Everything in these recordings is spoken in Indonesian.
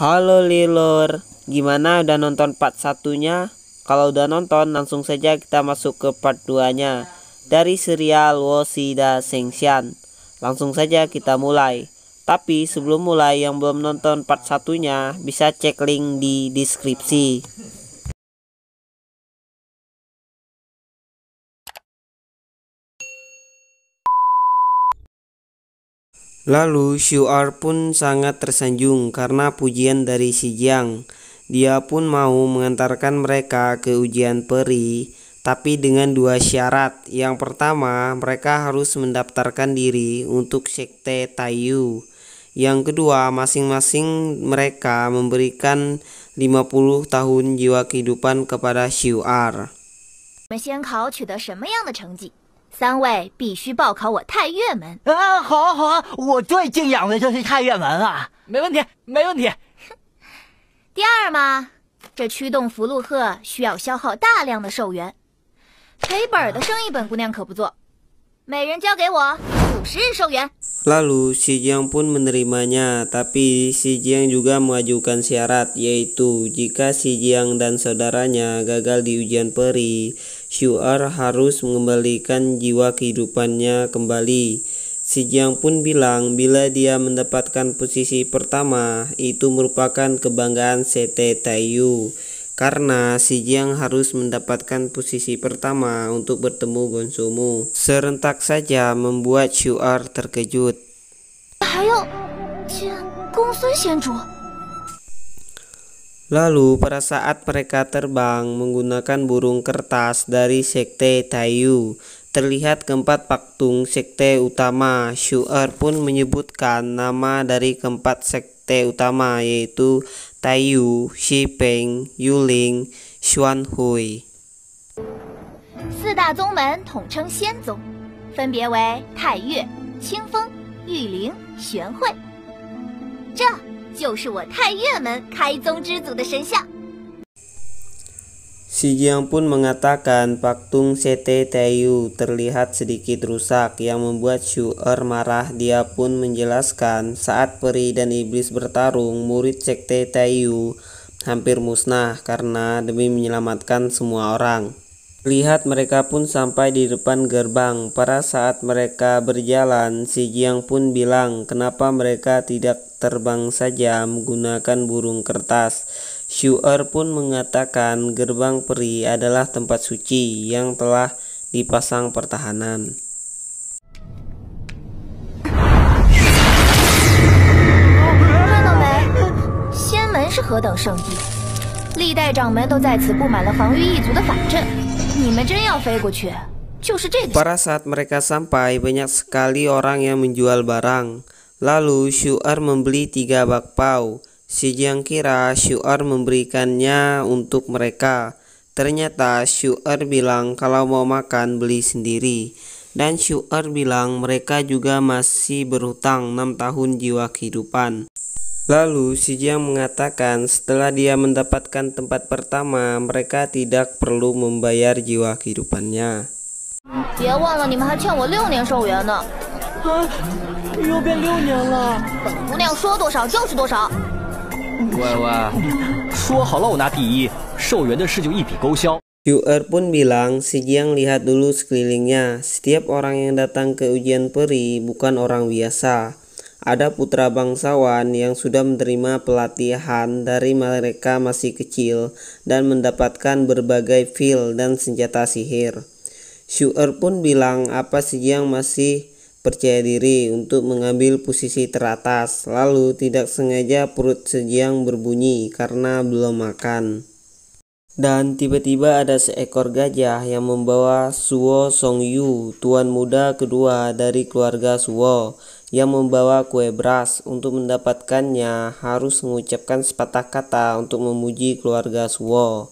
Halo Lilur, gimana udah nonton part 1-nya? Kalau udah nonton, langsung saja kita masuk ke part 2-nya dari serial Woshida Sengshan. Langsung saja kita mulai. Tapi sebelum mulai, yang belum nonton part 1-nya bisa cek link di deskripsi. Lalu Shu'ar pun sangat tersanjung karena pujian dari si Jiang. Dia pun mau mengantarkan mereka ke ujian peri, tapi dengan dua syarat. Yang pertama, mereka harus mendaftarkan diri untuk sekte Taiyu. Yang kedua, masing-masing mereka memberikan 50 tahun jiwa kehidupan kepada Shu'ar. 我们先考取得什么样的成绩？3位必须报考我太岳门。好啊好啊，我最敬仰的就是太岳门啊，没问题没问题。第二嘛，这驱动福禄鹤需要消耗大量的寿元，赔本的生意本姑娘可不做，每人交给我50日寿元。 Lalu si Jiang pun menerimanya, tapi si Jiang juga mengajukan syarat, yaitu jika si Jiang dan saudaranya gagal di ujian peri, Shu'ar harus mengembalikan jiwa kehidupannya kembali. Si Jiang pun bilang bila dia mendapatkan posisi pertama, itu merupakan kebanggaan sekte Taiyu. Karena si Jiang harus mendapatkan posisi pertama untuk bertemu Gonsumu. Serentak saja membuat Shu'ar terkejut. Lalu pada saat mereka terbang menggunakan burung kertas dari sekte Taiyu, terlihat keempat paktung sekte utama. Shu'ar pun menyebutkan nama dari keempat sekte utama, yaitu Taiyu, Shipeng, Yuling, Xuanhui. 4大宗门统称仙宗，分别为太岳、清风、玉灵、玄慧。这就是我太岳门开宗之祖的神像。 Si Jiang pun mengatakan paktung sekte Taiyu terlihat sedikit rusak yang membuat Shu'ar marah. Dia pun menjelaskan saat peri dan iblis bertarung, murid sekte Taiyu hampir musnah karena demi menyelamatkan semua orang. Lihat mereka pun sampai di depan gerbang. Pada saat mereka berjalan, si Jiang pun bilang kenapa mereka tidak terbang saja menggunakan burung kertas. Shu'ar pun mengatakan gerbang peri adalah tempat suci yang telah dipasang pertahanan. 看到没？仙门是何等圣地，历代掌门都在此布满了防御异族的法阵。你们真要飞过去，就是这个。 Pada saat mereka sampai, banyak sekali orang yang menjual barang. Lalu Shu'ar membeli 3 bakpao. Si Jiang kira Shu'ar memberikannya untuk mereka. Ternyata Shu'ar bilang kalau mau makan beli sendiri. Dan Shu'ar bilang mereka juga masih berhutang 6 tahun jiwa kehidupan. Lalu si Jiang mengatakan setelah dia mendapatkan tempat pertama, mereka tidak perlu membayar jiwa kehidupannya. 别忘了，你们还欠我6年寿元呢。又变6年了。本姑娘说多少就是多少。 喂，说好了我拿第一，寿元的事就一笔勾销。 Shu'ar pun bilang si Jiang lihat dulu sekelilingnya. Setiap orang yang datang ke ujian peri bukan orang biasa. Ada putra bangsawan yang sudah menerima pelatihan dari mereka masih kecil dan mendapatkan berbagai fil dan senjata sihir. Shu'ar pun bilang apa si Jiang masih percaya diri untuk mengambil posisi teratas. Lalu tidak sengaja perut si Jiang berbunyi karena belum makan. Dan tiba-tiba ada seekor gajah yang membawa Suo Songyu, tuan muda kedua dari keluarga Suo, yang membawa kue beras. Untuk mendapatkannya harus mengucapkan sepatah kata untuk memuji keluarga Suo.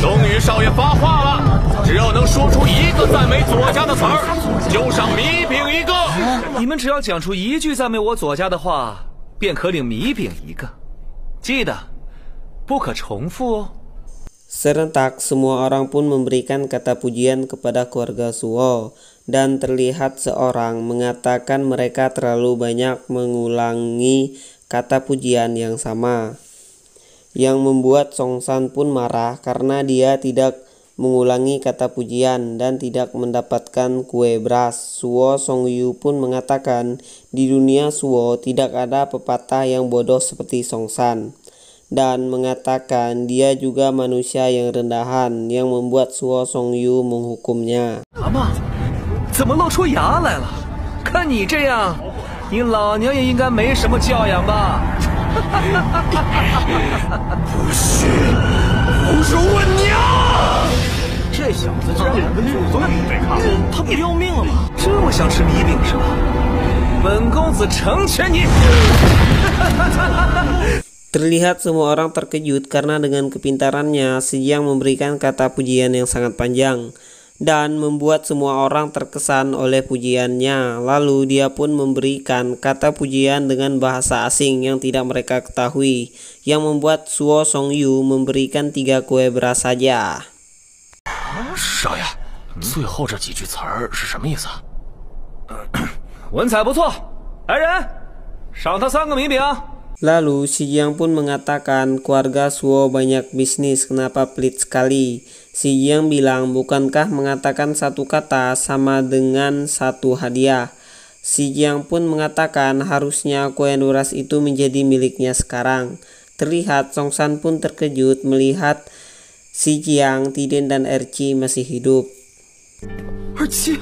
龙宇少爷发话了，只要能说出1个赞美左家的词儿，就赏米饼1个。你们只要讲出1句赞美我左家的话，便可领米饼1个。记得，不可重复哦。 Serentak semua orang pun memberikan kata pujian kepada keluarga Suo, dan terlihat seorang mengatakan mereka terlalu banyak mengulangi kata pujian yang sama, yang membuat Songsan pun marah karena dia tidak mengulangi kata pujian dan tidak mendapatkan kue beras. Suo Songyu pun mengatakan di dunia Suo tidak ada pepatah yang bodoh seperti Songsan, dan mengatakan dia juga manusia yang rendahan, yang membuat Suo Songyu menghukumnya. 怎么露出牙来了？看你这样，你老娘也应该没什么教养吧？不许侮辱我娘！这小子居然敢跟祖宗对抗，他不要命了吗？这么想吃米饼是吧？本公子成全你！ Terlihat semua orang terkejut karena dengan kepintarannya Si Jiang memberikan kata pujian yang sangat panjang dan membuat semua orang terkesan oleh pujiannya. Lalu dia pun memberikan kata pujian dengan bahasa asing yang tidak mereka ketahui, yang membuat Suo Songyu memberikan 3 kue beras saja. 少爷，最后这几句词儿是什么意思啊？文采不错，来人，赏他3个米饼。 Lalu Si Jiang pun mengatakan keluarga Suo banyak bisnis, kenapa pelit sekali? Si Jiang bilang, bukankah mengatakan satu kata sama dengan satu hadiah? Si Jiang pun mengatakan harusnya kue beras itu menjadi miliknya sekarang. Terlihat Songsan pun terkejut melihat Si Jiang, Tiden dan Erci masih hidup. 27，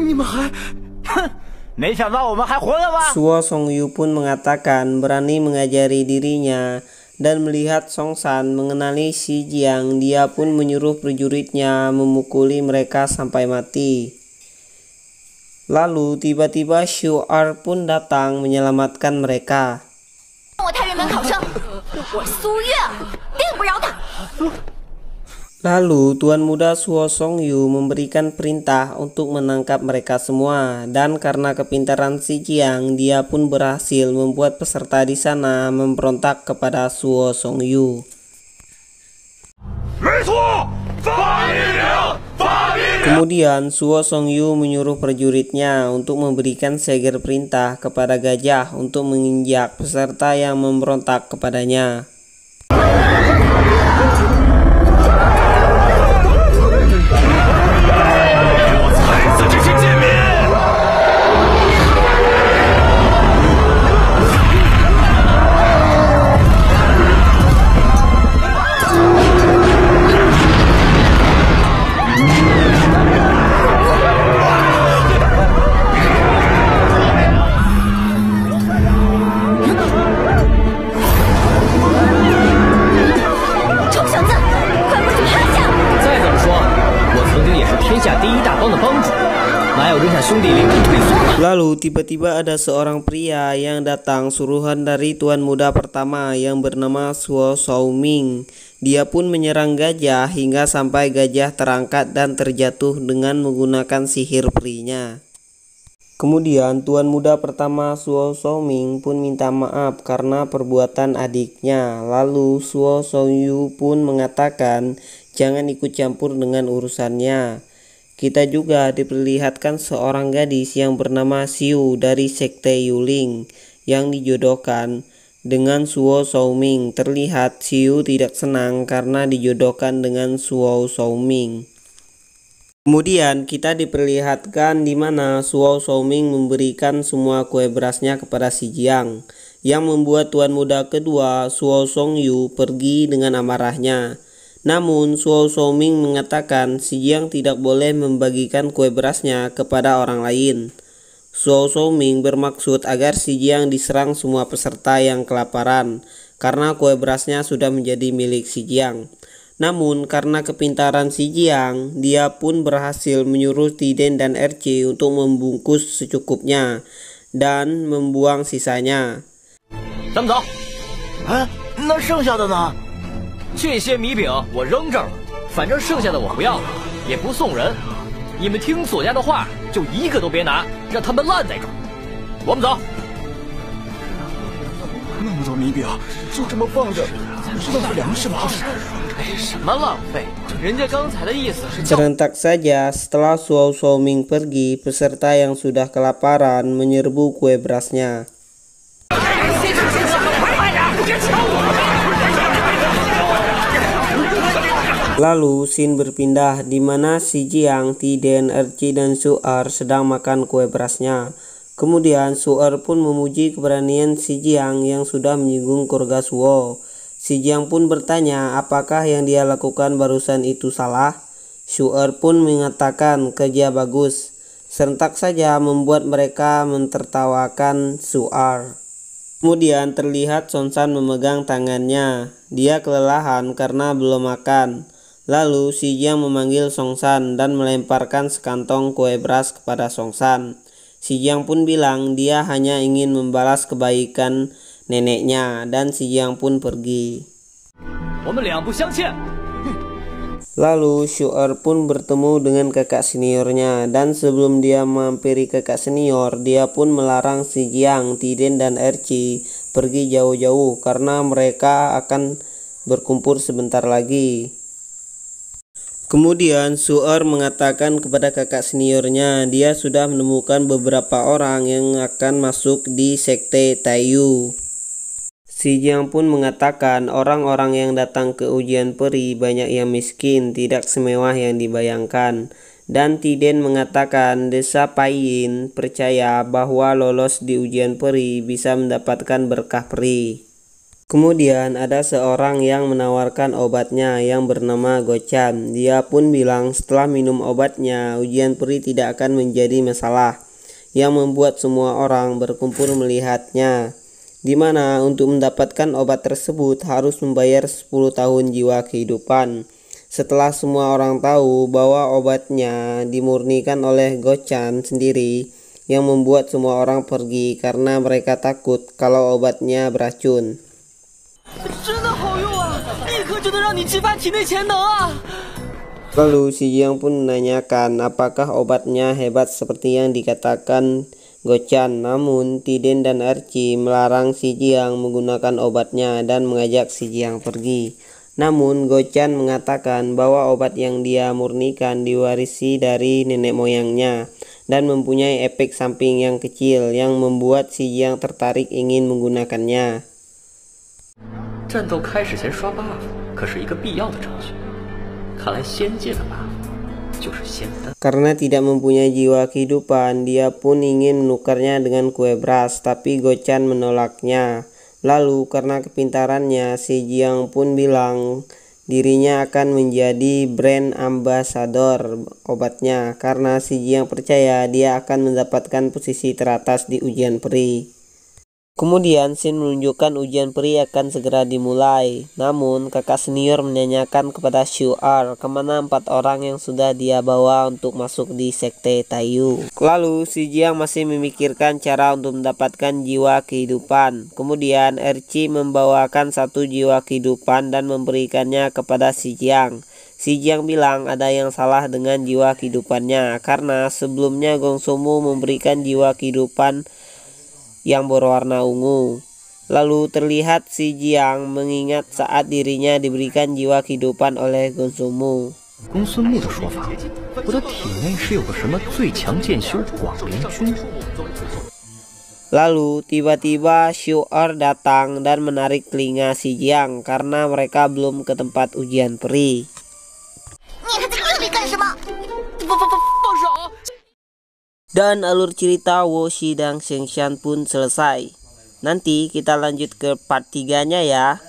你们还，哼！ 没想到我们还活着吧？ Suo Songyu pun mengatakan berani mengajari dirinya, dan melihat Songsan mengenali Si Jiang, dia pun menyuruh prajuritnya memukuli mereka sampai mati. Lalu tiba-tiba Xiu Er pun datang menyelamatkan mereka. 我太原门考生，我苏月定不饶他。 Lalu Tuan Muda Suo Songyu memberikan perintah untuk menangkap mereka semua, dan karena kepintaran Si Jiang, dia pun berhasil membuat peserta di sana memberontak kepada Suo Songyu. Kemudian Suo Songyu menyuruh prajuritnya untuk memberikan seger perintah kepada gajah untuk menginjak peserta yang memberontak kepadanya. Lalu tiba-tiba ada seorang pria yang datang suruhan dari Tuan Muda pertama yang bernama Suo Shaoming. Dia pun menyerang gajah hingga sampai gajah terangkat dan terjatuh dengan menggunakan sihir perinya. Kemudian Tuan Muda pertama Suo Shaoming pun minta maaf karena perbuatan adiknya. Lalu Suo Songyu pun mengatakan jangan ikut campur dengan urusannya. Kita juga diperlihatkan seorang gadis yang bernama Xiu dari sekte Yuling yang dijodohkan dengan Suo Shaoming. Terlihat Xiu tidak senang karena dijodohkan dengan Suo Shaoming. Kemudian kita diperlihatkan di mana Suo Shaoming memberikan semua kue berasnya kepada Si Jiang, yang membuat Tuan Muda kedua Suo Songyu pergi dengan amarahnya. Namun Suo Shaoming mengatakan Si Jiang tidak boleh membagikan kue berasnya kepada orang lain. Suo Shaoming bermaksud agar Si Jiang diserang semua peserta yang kelaparan karena kue berasnya sudah menjadi milik Si Jiang. Namun karena kepintaran Si Jiang, dia pun berhasil menyuruh Tiden dan Erci untuk membungkus secukupnya dan membuang sisanya. 咱们走。哎，那剩下的呢？ 这些米饼我扔这儿了，反正剩下的我不要了，也不送人。你们听左家的话，就一个都别拿，让他们烂在这儿。我们走。那么多米饼就这么放着，是浪费粮食吗？哎，什么浪费？人家刚才的意思是叫。 Serentak saja setelah Suo Shaoming pergi, peserta yang sudah kelaparan menyerbu kue berasnya. Lalu scene berpindah di mana si Jiang, Tiden, Erci dan Su'er sedang makan kue berasnya. Kemudian Su'er pun memuji keberanian si Jiang yang sudah menyinggung keluarga Suo. Si Jiang pun bertanya apakah yang dia lakukan barusan itu salah. Su'er pun mengatakan kerja bagus. Serentak saja membuat mereka mentertawakan Su'er. Kemudian terlihat Songsan memegang tangannya. Dia kelelahan karena belum makan. Lalu si Jiang memanggil Songsan dan melemparkan sekantong kue beras kepada Songsan. Si Jiang pun bilang dia hanya ingin membalas kebaikan neneknya dan si Jiang pun pergi. Lalu Su'er pun bertemu dengan kakak seniornya dan sebelum dia menghampiri kakak senior, dia pun melarang si Jiang, Tiden dan Erci pergi jauh-jauh karena mereka akan berkumpul sebentar lagi. Kemudian Su'er mengatakan kepada kakak seniornya dia sudah menemukan beberapa orang yang akan masuk di sekte Taiyu. Si Jiang pun mengatakan orang-orang yang datang ke ujian peri banyak yang miskin, tidak semewah yang dibayangkan. Dan Tiden mengatakan desa Paiyin percaya bahwa lolos di ujian peri bisa mendapatkan berkah peri. Kemudian ada seorang yang menawarkan obatnya yang bernama Gochan. Dia pun bilang setelah minum obatnya ujian peri tidak akan menjadi masalah, yang membuat semua orang berkumpul melihatnya. Di mana untuk mendapatkan obat tersebut harus membayar 10 tahun jiwa kehidupan. Setelah semua orang tahu bahwa obatnya dimurnikan oleh Gochan sendiri, yang membuat semua orang pergi karena mereka takut kalau obatnya beracun. Lalu si Jiang pun menanyakan apakah obatnya hebat seperti yang dikatakan Gochan. Namun Tiden dan Erci melarang si Jiang menggunakan obatnya dan mengajak si Jiang pergi. Namun Gochan mengatakan bahwa obat yang dia murnikan diwarisi dari nenek moyangnya dan mempunyai efek samping yang kecil yang membuat si Jiang tertarik ingin menggunakannya. Karena tidak mempunyai jiwa kehidupan, dia pun ingin menukarnya dengan kue beras, tapi Gochan menolaknya. Lalu karena kepintarannya, si Jiang pun bilang dirinya akan menjadi brand ambassador obatnya, karena si Jiang percaya dia akan mendapatkan posisi teratas di ujian peri. Kemudian scene menunjukkan ujian peri akan segera dimulai. Namun kakak senior menanyakan kepada Su'er kemana 4 orang yang sudah dia bawa untuk masuk di sekte Taiyu. Lalu si Jiang masih memikirkan cara untuk mendapatkan jiwa kehidupan. Kemudian Erci membawakan 1 jiwa kehidupan dan memberikannya kepada si Jiang. Si Jiang bilang ada yang salah dengan jiwa kehidupannya karena sebelumnya Gongsumu memberikan jiwa kehidupan yang berwarna ungu. Lalu terlihat si Jiang mengingat saat dirinya diberikan jiwa kehidupan oleh Gongsumu. Lalu tiba-tiba Su'er datang dan menarik telinga si Jiang karena mereka belum ke tempat ujian peri. Dan alur cerita Woshi dan Shengshan pun selesai. Nanti kita lanjut ke part 3-nya ya.